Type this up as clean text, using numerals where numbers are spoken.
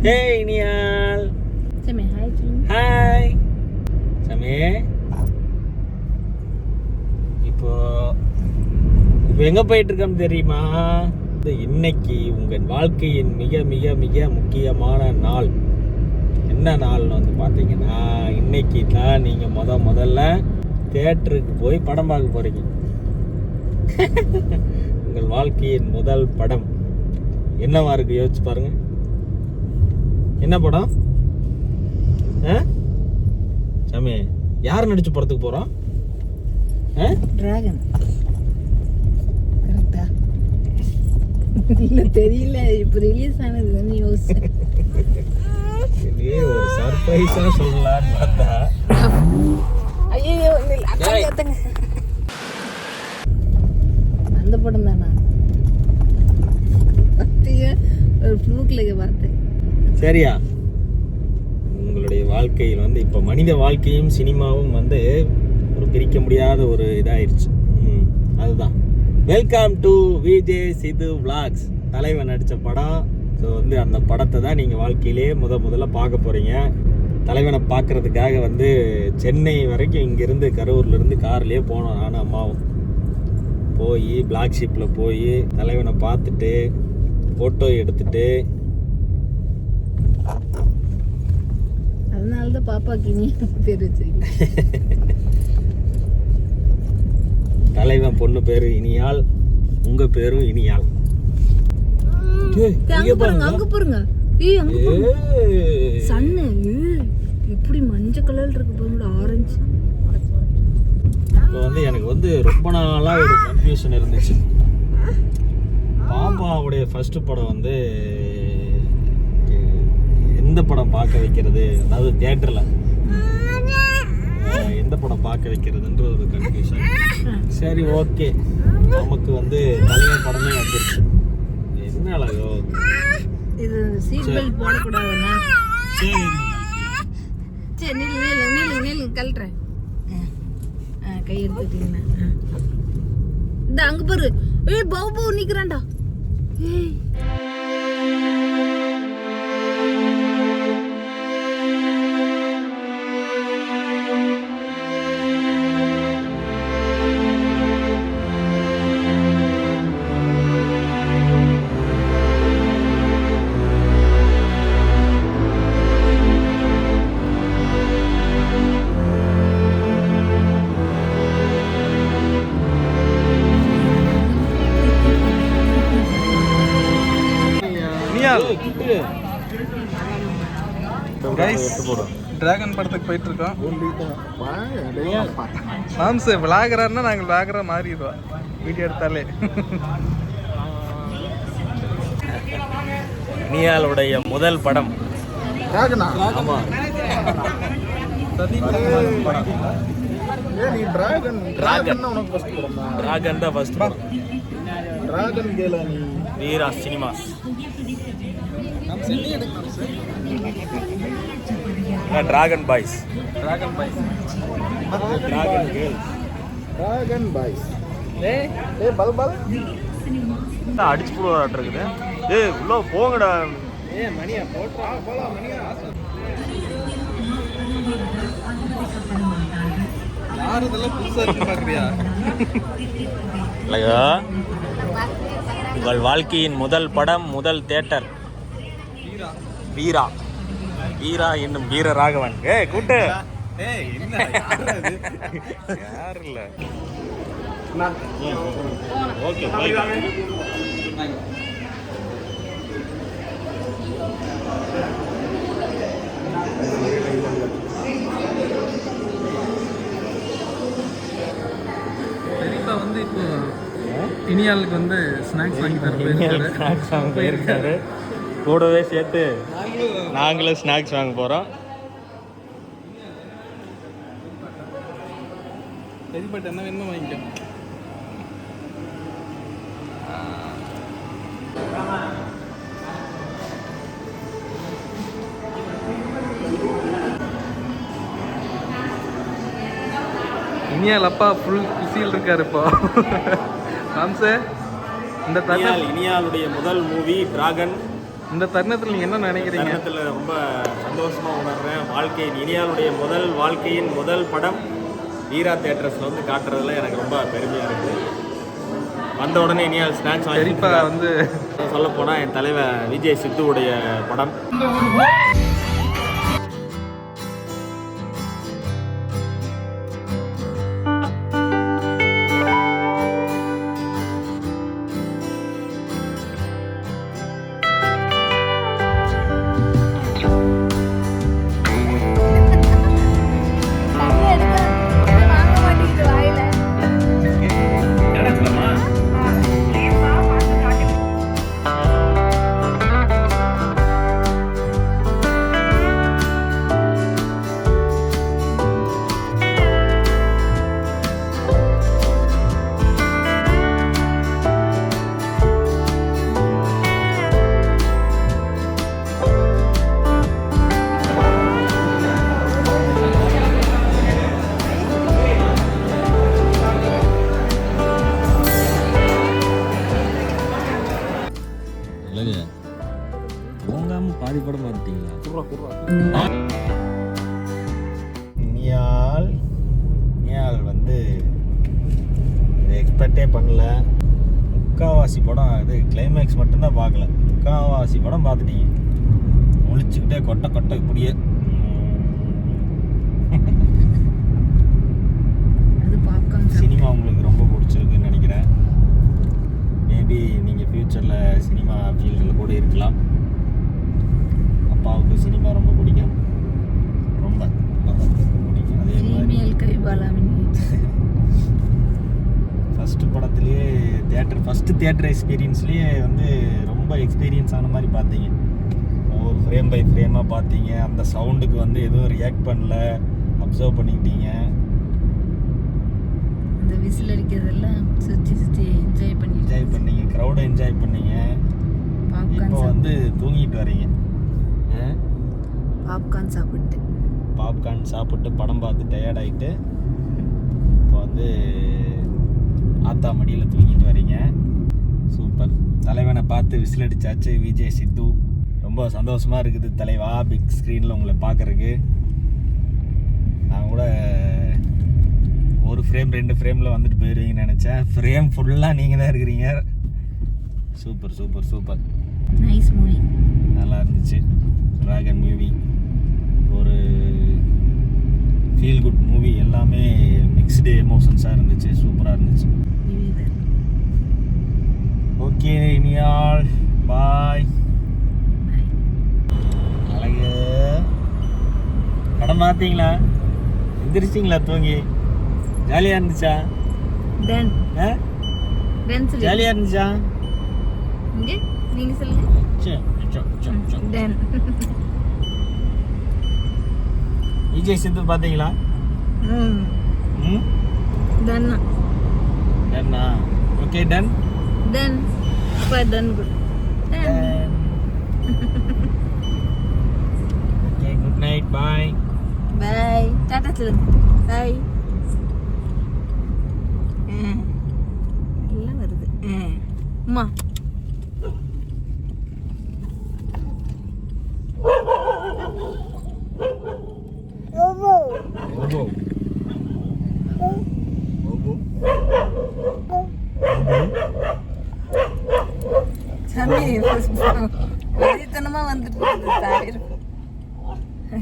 Hey Nial. Sami, hi Jim. Hi. Sami. இப்போ எங்க போயிட்டு இருக்கோம் தெரியுமா? இன்னைக்கு உங்கள் வாழ்க்கையின் மிக மிக மிக முக்கியமான நாள். என்ன நாள்னு வந்து பார்த்தீங்கன்னா, இன்னைக்கு தான் நீங்கள் முதல்ல தியேட்டருக்கு போய் படம் பார்க்க போறீங்க. உங்கள் வாழ்க்கையின் முதல் படம் என்னவா இருக்கு யோசிச்சு பாருங்க. என்ன படம்? சாமி, யார் நடிச்சு படத்துக்கு போறோம்? டிராகன். கரெக்டா? இல்ல தெரியல, இப்ப ரிலீஸ் ஆனது வந்து யோசிச்சேன். நீ ஒரு சர்ப்ரைஸா சொல்லலாம்னு பார்த்தா ஐயோ அந்த படம் தானா? ஒரு ஃப்ளூக்ல பார்த்தேன். சரியா? உங்களுடைய வாழ்க்கையில் வந்து இப்போ மனித வாழ்க்கையும் சினிமாவும் வந்து ஒரு பிரிக்க முடியாத ஒரு இதாயிருச்சு. அதுதான். Welcome to VJ Sidhu vlogs. தலைவன் நடித்த படம். ஸோ வந்து அந்த படத்தை தான் நீங்கள் வாழ்க்கையிலே முதல்ல பார்க்க போகிறீங்க. தலைவனை பார்க்குறதுக்காக வந்து சென்னை வரைக்கும் இங்கேருந்து கரூர்லேருந்து கார்லேயே போனோம், நானும் அம்மாவும். போய் பிளாக் ஷிப்பில் போய் தலைவனை பார்த்துட்டு ஃபோட்டோ எடுத்துட்டு, அதனாலதான் பாப்பாக்கு இனி பேர் வச்சிருக்கீங்க. தலைவன் பொண்ணு பேரு இனியால், உங்க பேரும் இனியால். அங்க பாருங்க. சன்னு இப்படி மஞ்சள் கலர்ல இருக்கு பாருங்க, ஆரஞ்சு. இப்போ வந்து எனக்கு வந்து ரொம்ப நாளா ஒரு கன்ஃபியூஷன் இருந்துச்சு. பாப்பாவுடைய ஃபர்ஸ்ட் படம் வந்து எந்த படம் பார்க்க வைக்கிறது, அதாவது தியேட்டர்ல எந்த படம் பார்க்க வைக்கிறதுன்ற ஒரு கன்ஃபியூஷன். சரி, ஓகே, நமக்கு வந்து தலைவன் படமே வந்துருச்சு. என்ன அழகோ இது. சீட் பெல்ட் போடக்கூடாதுன்னா சரி, நீல கழட்டுறேன். கை எடுத்துட்டீங்கன்னா இந்த அங்க பாரு. ஏய் பாபு நிக்கிறான்டா. ஏய் டிராகன் படத்துக்கு போயிட்டு இருக்கோம். மாம்ஸ் விளாகறாருன்னா நாங்கள் விளாகற மாறிடுவோம் வீடியோ எடுத்தாலே. இனியாளுடைய முதல் படம் ஆமா. டிராகன் தான் ஃபர்ஸ்ட் படம். வீரா சினிமாஸ். Dragon boys. அடிச்சு போடுவாட்டு இருக்குது. ஏய் உள்ள போங்கடா. மணியா போலாம் மணியா. யாரு இதெல்லாம் புதுசா இருக்கு பாக்குறியா? இல்லையா, உங்கள் வாழ்க்கையின் முதல் படம், முதல் தியேட்டர். வீரா வீரா என்னும் வீரராகவன். கூட்டு யார் இல்ல. ஓகே, பெரியப்பா வந்து இப்போ இனியாளுக்கு வந்து ஸ்நாக்ஸ் வாங்கி போயிருக்காரு. கூடவே சேர்த்து நாங்களும் ஸ்நாக்ஸ் வாங்க போகிறோம். பெரியப்பாட்ட என்ன வேணுமோ வாங்கிக்கோ. இனியால் அப்பா ஃபுல் குசியில் இருக்காரு இப்போ. மாம்சே இந்த இனியாளுடைய முதல் மூவி டிராகன். இந்த தருணத்தில் நீங்கள் என்ன நினைக்கிறீங்க? தருணத்தில் ரொம்ப சந்தோஷமாக உணர்றேன். இனியாளுடைய வாழ்க்கையின் முதல் படம் வீரா தேட்டர்ஸில் வந்து காட்டுறதுல எனக்கு ரொம்ப பெருமையாக இருக்குது. வந்த உடனே இனியால் ஸ்நாக்ஸ் பெரியப்பா வந்து சொல்லப்போனால் என் தலைவர் விஜய் சித்துவுடைய படம். வாங்க மாட்டேங்குது வாயில. இல்லைங்க, தூங்காமல் பாதி படம் பார்த்துட்டீங்களா? இனியால் வந்து எக்ஸ்பெக்டே பண்ணல. முக்காவாசி படம் இது கிளைமேக்ஸ் மட்டும்தான் பார்க்கல. முக்காவாசி படம் பார்த்துட்டீங்க. முழிச்சுக்கிட்டே கொட்டை இப்படியே. அது பாப்கார்ன் சினிமா உங்களுக்கு ரொம்ப பிடிச்சிருக்குன்னு நினைக்கிறேன். மேபி நீங்கள் ஃப்யூச்சரில் சினிமா ஃபீல்டில் கூட இருக்கலாம். அப்பாவுக்கு சினிமா ரொம்ப பிடிக்கும். ரொம்ப பிடிக்கும். அதே மாதிரி கவிபாலாவின் ஃபஸ்ட்டு படத்துலேயே ஃபஸ்ட்டு தியேட்டர் எக்ஸ்பீரியன்ஸ்லேயே வந்து ரொம்ப எக்ஸ்பீரியன்ஸ் ஆன மாதிரி பார்த்தீங்க. ஒரு ஃப்ரேம் பை ஃப்ரேமாக பார்த்தீங்க. அந்த சவுண்டுக்கு வந்து எதுவும் ரியாக்ட் பண்ணல, அப்சர்வ் பண்ணிக்கிட்டீங்க. அந்த விசில் அடிக்கிறதெல்லாம் சுற்றி என்ஜாய் பண்ணீங்க. க்ரௌடை என்ஜாய் பண்ணீங்க. இப்போ வந்து தூங்கிட்டு வரீங்க. பாப்கார்ன் சாப்பிட்டு படம் பார்த்து டயர்ட் ஆகிட்டு இப்போ வந்து ஆத்தா மடியில் தூங்கிட்டு வரீங்க. சூப்பர். தலைவனை பார்த்து விசில் அடிச்சாச்சு. விஜய் சித்து ரொம்ப சந்தோஷமாக இருக்குது தலைவா பிக் ஸ்க்ரீனில் உங்களை பார்க்குறதுக்கு. நான் கூட ஒரு ஃப்ரேம் 2 ஃப்ரேமில் வந்துட்டு போயிடுவீங்கன்னு நினச்சேன். ஃப்ரேம் ஃபுல்லாக நீங்கள் தான் இருக்கிறீங்க. சூப்பர். Nice movie. நல்லா இருந்துச்சு. டிராகன் மூவி ஒரு ஃபீல் குட் மூவி. எல்லாமே மிக்ஸ்டு எமோஷன்ஸாக இருந்துச்சு. சூப்பராக இருந்துச்சு. ஓகே இனியால் பாய். அழகு படம் பார்த்தீங்களா? எந்திரிச்சிங்களா தூங்கி? ஜாலியாக இருந்துச்சா? ஜாலியாக இருந்துச்சா? நீங்க சொல்லுங்க. விஜய் சித்து பார்த்தீங்களா? டன்னா. Okay done. Good. Okay good night. Bye. டாடா சொல்லுங்க. பாய். எல்லாம் வருது. அம்மா சாமி வெறித்தனமா வந்துட்டு